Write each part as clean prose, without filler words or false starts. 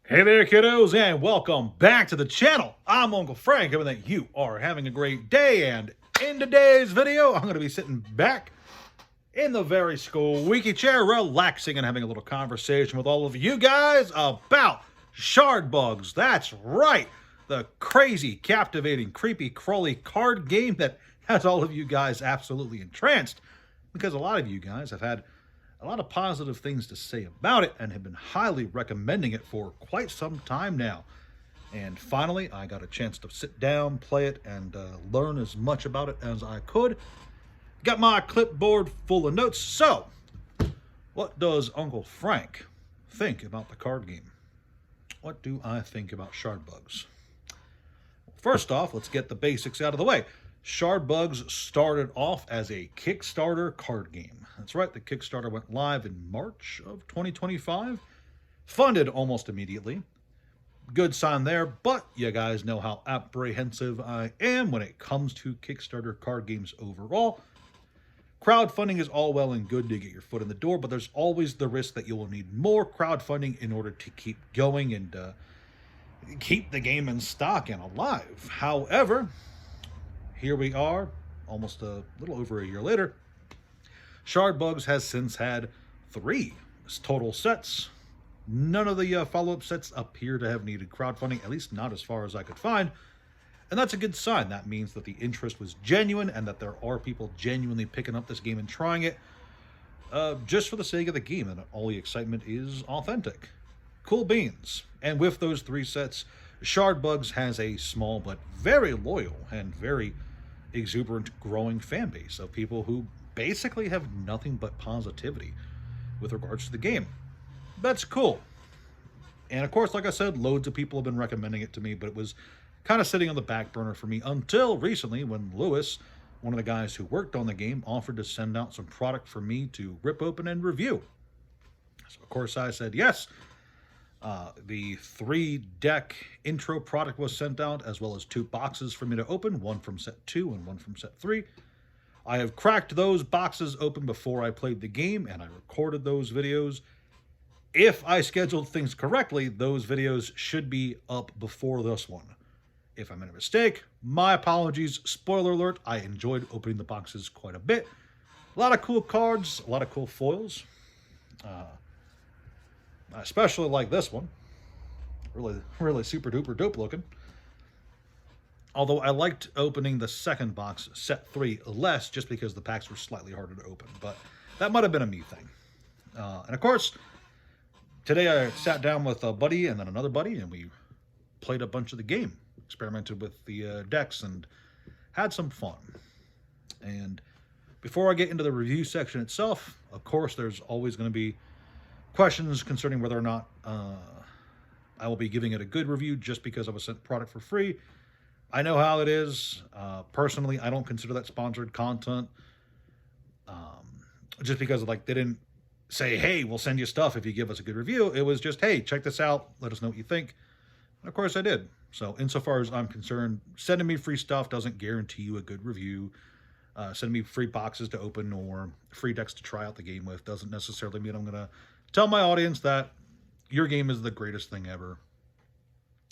Hey there, kiddos, and welcome back to the channel. I'm Uncle Frank, hoping that you are having a great day, and in today's video, I'm going to be sitting back in the very squeaky chair, relaxing and having a little conversation with all of you guys about shard bugs. That's right, the crazy, captivating, creepy, crawly card game that has all of you guys absolutely entranced, because a lot of you guys have had a lot of positive things to say about it and have been highly recommending it for quite some time now. And finally, I got a chance to sit down, play it, and learn as much about it as I could. Got my clipboard full of notes. So, what does Uncle Frank think about the card game? What do I think about shard bugs? First off, let's get the basics out of the way. Shard bugs started off as a Kickstarter card game. That's right, the Kickstarter went live in March of 2025, funded almost immediately. Good sign there, but you guys know how apprehensive I am when it comes to Kickstarter card games overall. Crowdfunding is all well and good to get your foot in the door, but there's always the risk that you will need more crowdfunding in order to keep going and keep the game in stock and alive. However, here we are, almost a little over a year later. Shard Bugs has since had 3 total sets. None of the follow-up sets appear to have needed crowdfunding, at least not as far as I could find. And that's a good sign. That means that the interest was genuine and that there are people genuinely picking up this game and trying it just for the sake of the game, and all the excitement is authentic. Cool beans. And with those 3 sets, Shard Bugs has a small but very loyal and very exuberant growing fan base of people who basically have nothing but positivity with regards to the game. That's cool. And of course, like I said, loads of people have been recommending it to me, but it was kind of sitting on the back burner for me until recently when Lewis, one of the guys who worked on the game, offered to send out some product for me to rip open and review. So of course I said yes. The 3-deck intro product was sent out, as well as 2 boxes for me to open, one from set 2 and one from set 3. I have cracked those boxes open before I played the game, and I recorded those videos. If I scheduled things correctly, those videos should be up before this one. If I made a mistake, my apologies. Spoiler alert, I enjoyed opening the boxes quite a bit. A lot of cool cards, a lot of cool foils. I especially like this one. Really super duper dope looking. Although I liked opening the second box, set 3, less just because the packs were slightly harder to open. But that might have been a me thing. And of course, today I sat down with a buddy and then another buddy, and we played a bunch of the game. Experimented with the decks and had some fun. And before I get into the review section itself, of course, there's always going to be questions concerning whether or not I will be giving it a good review just because I was sent product for free. I know how it is. Personally, I don't consider that sponsored content. Just because they didn't say, hey, we'll send you stuff if you give us a good review. It was just, hey, check this out. Let us know what you think. And of course I did. So insofar as I'm concerned, sending me free stuff doesn't guarantee you a good review. Sending me free boxes to open or free decks to try out the game with doesn't necessarily mean I'm going to tell my audience that your game is the greatest thing ever,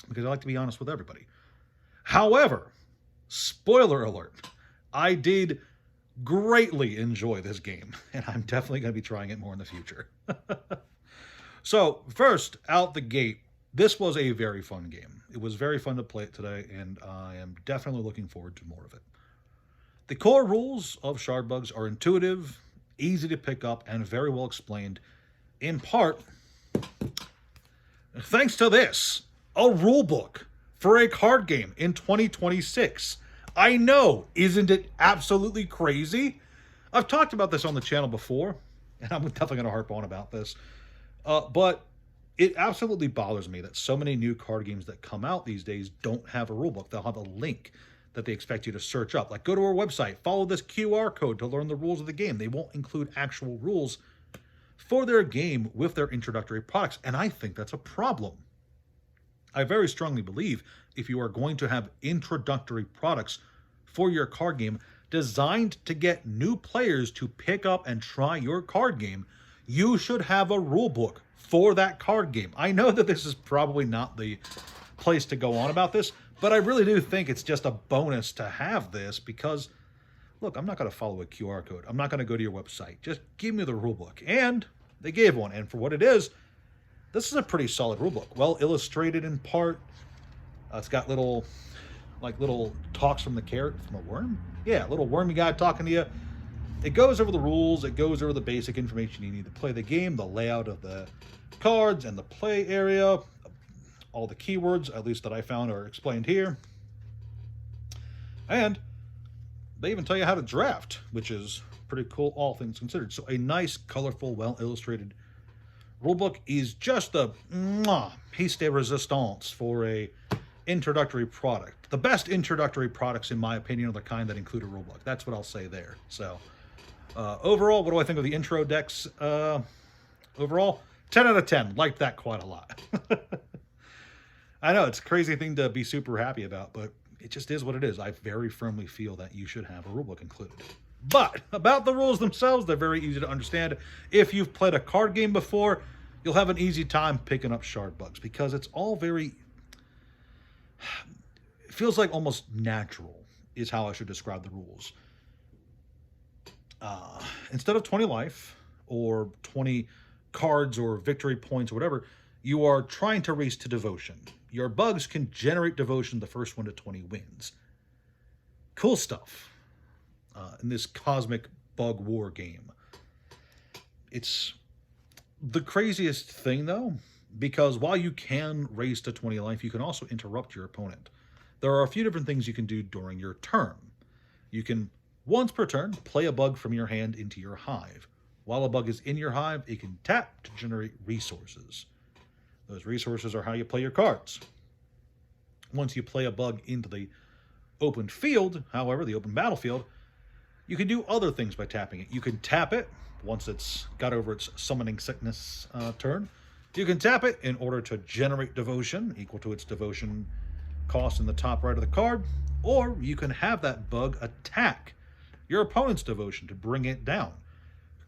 because I like to be honest with everybody. However, spoiler alert, I did greatly enjoy this game, and I'm definitely going to be trying it more in the future. So, first, out the gate, this was a very fun game. It was very fun to play it today, and I am definitely looking forward to more of it. The core rules of Shard Bugs are intuitive, easy to pick up, and very well explained, in part thanks to this, a rule book for a card game in 2026. I know, isn't it absolutely crazy? I've talked about this on the channel before, and I'm definitely going to harp on about this. But it absolutely bothers me that so many new card games that come out these days don't have a rulebook. They'll have a link that they expect you to search up. Like, go to our website, follow this QR code to learn the rules of the game. They won't include actual rules for their game with their introductory products, and I think that's a problem. I very strongly believe if you are going to have introductory products for your card game designed to get new players to pick up and try your card game, you should have a rule book for that card game. I know that this is probably not the place to go on about this, but I really do think it's just a bonus to have this because, look, I'm not going to follow a QR code. I'm not going to go to your website. Just give me the rulebook. And they gave one. And for what it is, this is a pretty solid rulebook. Well illustrated in part. It's got little talks from the worm. Yeah, little wormy guy talking to you. It goes over the rules. It goes over the basic information you need to play the game, the layout of the cards and the play area. All the keywords, at least that I found, are explained here. And they even tell you how to draft, which is pretty cool, all things considered. So a nice, colorful, well-illustrated rulebook is just a piece de resistance for a introductory product. The best introductory products, in my opinion, are the kind that include a rulebook. That's what I'll say there. So overall, what do I think of the intro decks? Overall, 10 out of 10. Liked that quite a lot. I know, it's a crazy thing to be super happy about, but it just is what it is. I very firmly feel that you should have a rulebook included. But about the rules themselves, they're very easy to understand. If you've played a card game before, you'll have an easy time picking up shard bugs because it's all very... It feels like almost natural is how I should describe the rules. Instead of 20 life or 20 cards or victory points or whatever, you are trying to race to devotion. Your bugs can generate devotion. The first one to 20 wins. Cool stuff in this cosmic bug war game. It's the craziest thing, though, because while you can race to 20 life, you can also interrupt your opponent. There are a few different things you can do during your turn. You can, once per turn, play a bug from your hand into your hive. While a bug is in your hive, it can tap to generate resources. Those resources are how you play your cards. Once you play a bug into the open field, however, the open battlefield, you can do other things by tapping it. You can tap it once it's got over its summoning sickness turn. You can tap it in order to generate devotion equal to its devotion cost in the top right of the card, or you can have that bug attack your opponent's devotion to bring it down.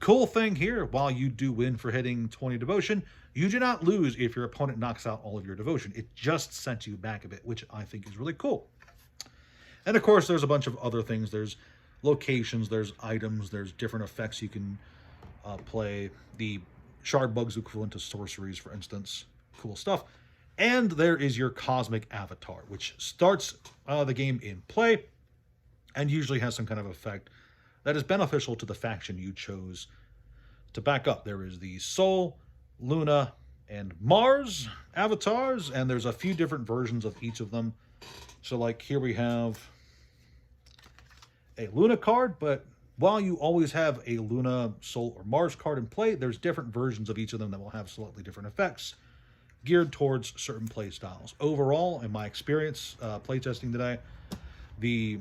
Cool thing here, while you do win for hitting 20 devotion, you do not lose if your opponent knocks out all of your devotion. It just sets you back a bit, which I think is really cool. And of course, there's a bunch of other things. There's locations, there's items, there's different effects you can play. The shard bugs equivalent to sorceries, for instance. Cool stuff. And there is your cosmic avatar, which starts the game in play and usually has some kind of effect that is beneficial to the faction you chose to back up. There is the Sol, Luna, and Mars avatars, and there's a few different versions of each of them. So like here we have a Luna card, but while you always have a Luna, Sol, or Mars card in play, there's different versions of each of them that will have slightly different effects geared towards certain play styles. Overall, in my experience playtesting today, the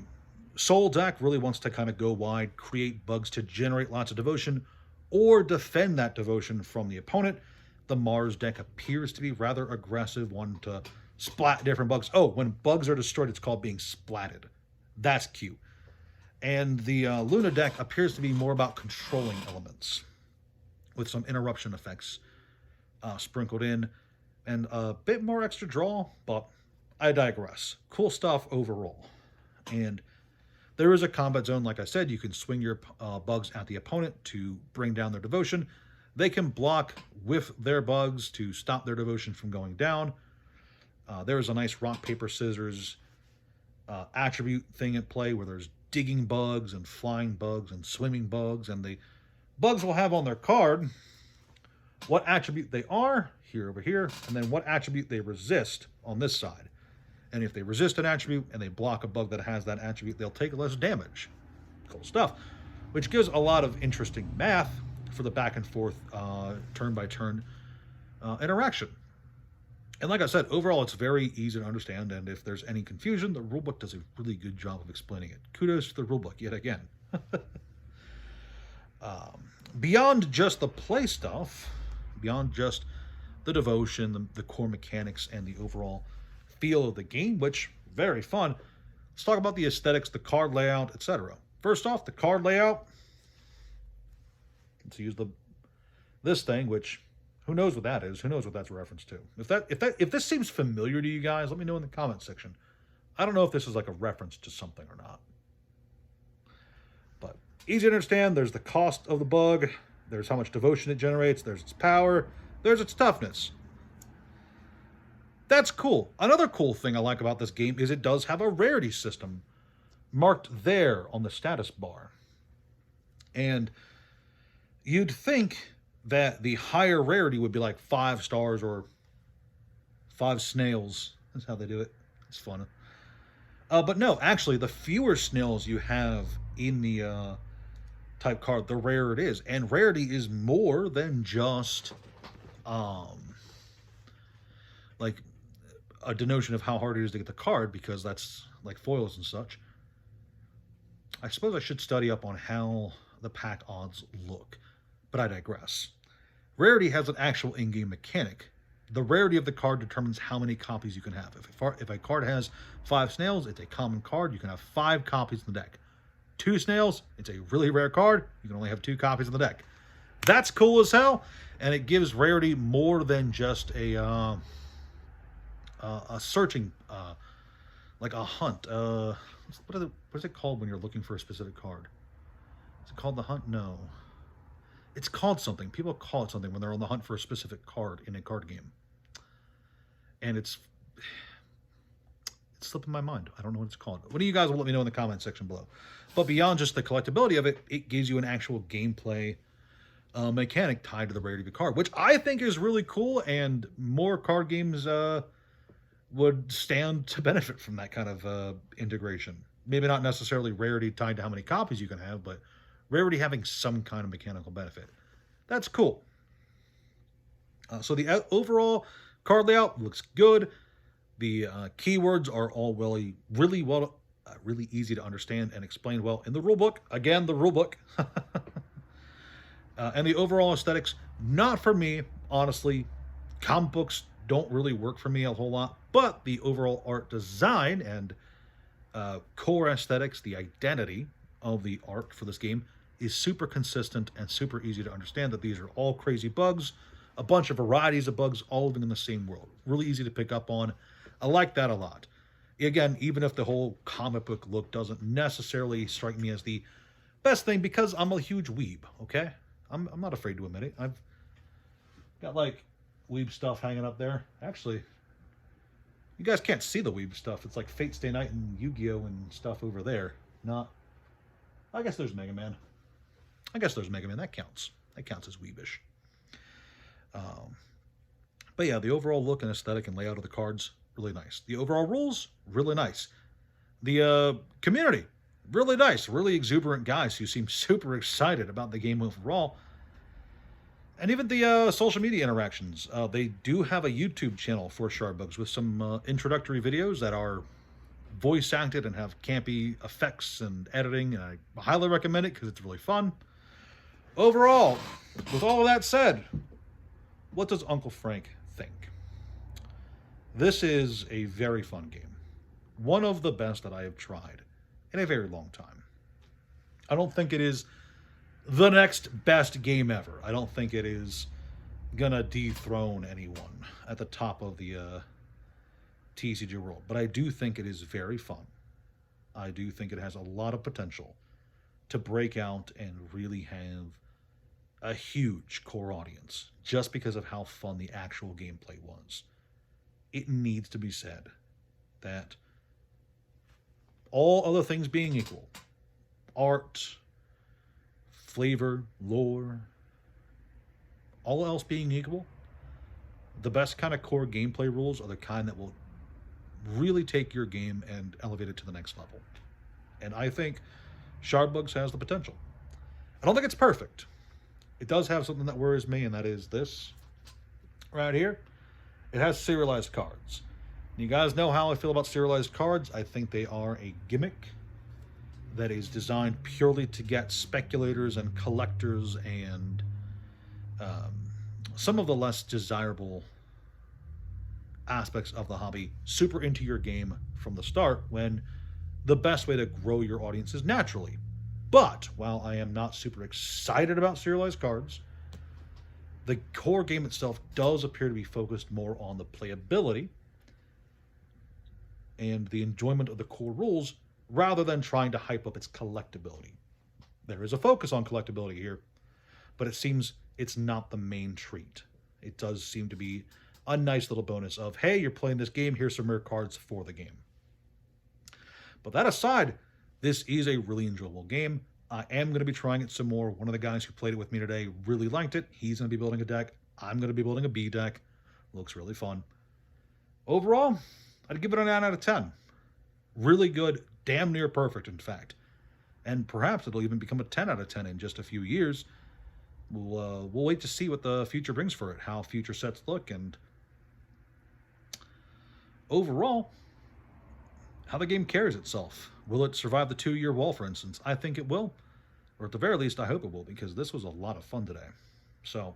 Sol deck really wants to kind of go wide, create bugs to generate lots of devotion, or defend that devotion from the opponent. The Mars deck appears to be rather aggressive, one to splat different bugs. Oh, when bugs are destroyed, it's called being splatted. That's cute. And the Luna deck appears to be more about controlling elements, with some interruption effects sprinkled in, and a bit more extra draw, but I digress. Cool stuff overall. And there is a combat zone, like I said. You can swing your bugs at the opponent to bring down their devotion. They can block with their bugs to stop their devotion from going down. There is a nice rock, paper, scissors attribute thing at play where there's digging bugs and flying bugs and swimming bugs. And the bugs will have on their card what attribute they are, here over here, and then what attribute they resist on this side. And if they resist an attribute and they block a bug that has that attribute, they'll take less damage. Cool stuff. Which gives a lot of interesting math for the back and forth turn-by-turn interaction. And like I said, overall, it's very easy to understand. And if there's any confusion, the rulebook does a really good job of explaining it. Kudos to the rulebook yet again. Beyond just the play stuff, beyond just the devotion, the core mechanics, and the overall feel of the game, which very fun, let's talk about the aesthetics, the card layout, etc. First off, the card layout. Let's use this thing, which Who knows what that is? Who knows what that's a reference to? If this seems familiar to you guys, let me know in the comment section. I don't know if this is like a reference to something or not. But easy to understand. There's the cost of the bug. There's how much devotion it generates. There's its power. There's its toughness. That's cool. Another cool thing I like about this game is it does have a rarity system marked there on the status bar. And you'd think that the higher rarity would be like 5 stars or 5 snails. That's how they do it. It's fun. But no, actually, the fewer snails you have in the type card, the rarer it is. And rarity is more than just like a denotion of how hard it is to get the card, because that's like foils and such. I suppose I should study up on how the pack odds look, but I digress. Rarity has an actual in-game mechanic. The rarity of the card determines how many copies you can have. If a card has 5 snails, it's a common card. You can have 5 copies in the deck. 2 snails, it's a really rare card. You can only have 2 copies in the deck. That's cool as hell, and it gives rarity more than just a searching, like a hunt. What is it called when you're looking for a specific card? Is it called the hunt? No. It's called something. People call it something when they're on the hunt for a specific card in a card game. And it's slipping my mind. I don't know what it's called. One of you guys will let me know in the comment section below. But beyond just the collectability of it, it gives you an actual gameplay mechanic tied to the rarity of the card, which I think is really cool, and more card games would stand to benefit from that kind of integration. Maybe not necessarily rarity tied to how many copies you can have, but rarity having some kind of mechanical benefit. That's cool. So the overall card layout looks good. The keywords are all really easy to understand and explained well in the rulebook. Again, the rulebook. And the overall aesthetics, not for me, honestly. Comic books don't really work for me a whole lot, but the overall art design and core aesthetics, the identity of the art for this game is super consistent and super easy to understand, that these are all crazy bugs, a bunch of varieties of bugs, all living in the same world. Really easy to pick up on. I like that a lot. Again, even if the whole comic book look doesn't necessarily strike me as the best thing, because I'm a huge weeb, okay? I'm not afraid to admit it. I've got like weeb stuff hanging up there. Actually, you guys can't see the weeb stuff. It's like Fate Stay Night and Yu-Gi-Oh! And stuff over there. I guess there's Mega Man. That counts. That counts as weebish. But yeah, the overall look and aesthetic and layout of the cards, really nice. The overall rules, really nice. The community, really nice. Really exuberant guys who seem super excited about the game overall. And even the social media interactions. They do have a YouTube channel for Shardbugs with some introductory videos that are voice acted and have campy effects and editing. And I highly recommend it because it's really fun. Overall, with all of that said, what does Uncle Frank think? This is a very fun game. One of the best that I have tried in a very long time. I don't think it is the next best game ever. I don't think it is gonna dethrone anyone at the top of the TCG world. But I do think it is very fun. I do think it has a lot of potential to break out and really have a huge core audience, just because of how fun the actual gameplay was. It needs to be said that all other things being equal, art, flavor, lore, all else being equal, the best kind of core gameplay rules are the kind that will really take your game and elevate it to the next level. And I think Shardbugs has the potential. I don't think it's perfect. It does have something that worries me, and that is this right here. It has serialized cards. You guys know how I feel about serialized cards. I think they are a gimmick that is designed purely to get speculators and collectors and some of the less desirable aspects of the hobby super into your game from the start, when the best way to grow your audience is naturally. But while I am not super excited about serialized cards, the core game itself does appear to be focused more on the playability and the enjoyment of the core rules rather than trying to hype up its collectability. There is a focus on collectability here, but it seems it's not the main treat. It does seem to be a nice little bonus of, hey, you're playing this game, here's some rare cards for the game. But that aside, this is a really enjoyable game. I am going to be trying it some more. One of the guys who played it with me today really liked it. He's going to be building a deck. I'm going to be building a B deck. Looks really fun. Overall, I'd give it a 9 out of 10. Really good, damn near perfect, in fact. And perhaps it'll even become a 10 out of 10 in just a few years. We'll wait to see what the future brings for it, how future sets look, and overall, how the game carries itself. Will it survive the 2-year wall, for instance? I think it will. Or at the very least, I hope it will, because this was a lot of fun today. So,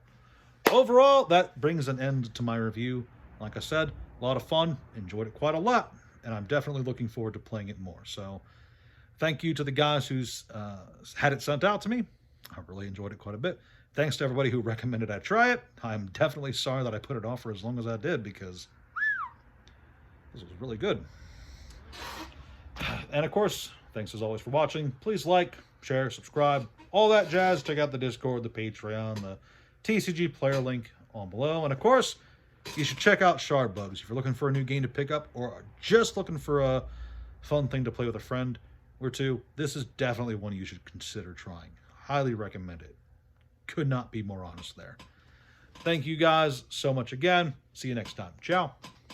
overall, that brings an end to my review. Like I said, a lot of fun. Enjoyed it quite a lot. And I'm definitely looking forward to playing it more. So, thank you to the guys who's had it sent out to me. I really enjoyed it quite a bit. Thanks to everybody who recommended I try it. I'm definitely sorry that I put it off for as long as I did, because this was really good. And of course, thanks as always for watching. Please like, share, subscribe, all that jazz. Check out the Discord, the Patreon, the TCG player link on below. And of course, you should check out Shard Bugs if you're looking for a new game to pick up or just looking for a fun thing to play with a friend or two. This is definitely one you should consider trying. Highly recommend it. Could not be more honest there. Thank you guys so much again. See you next time. Ciao.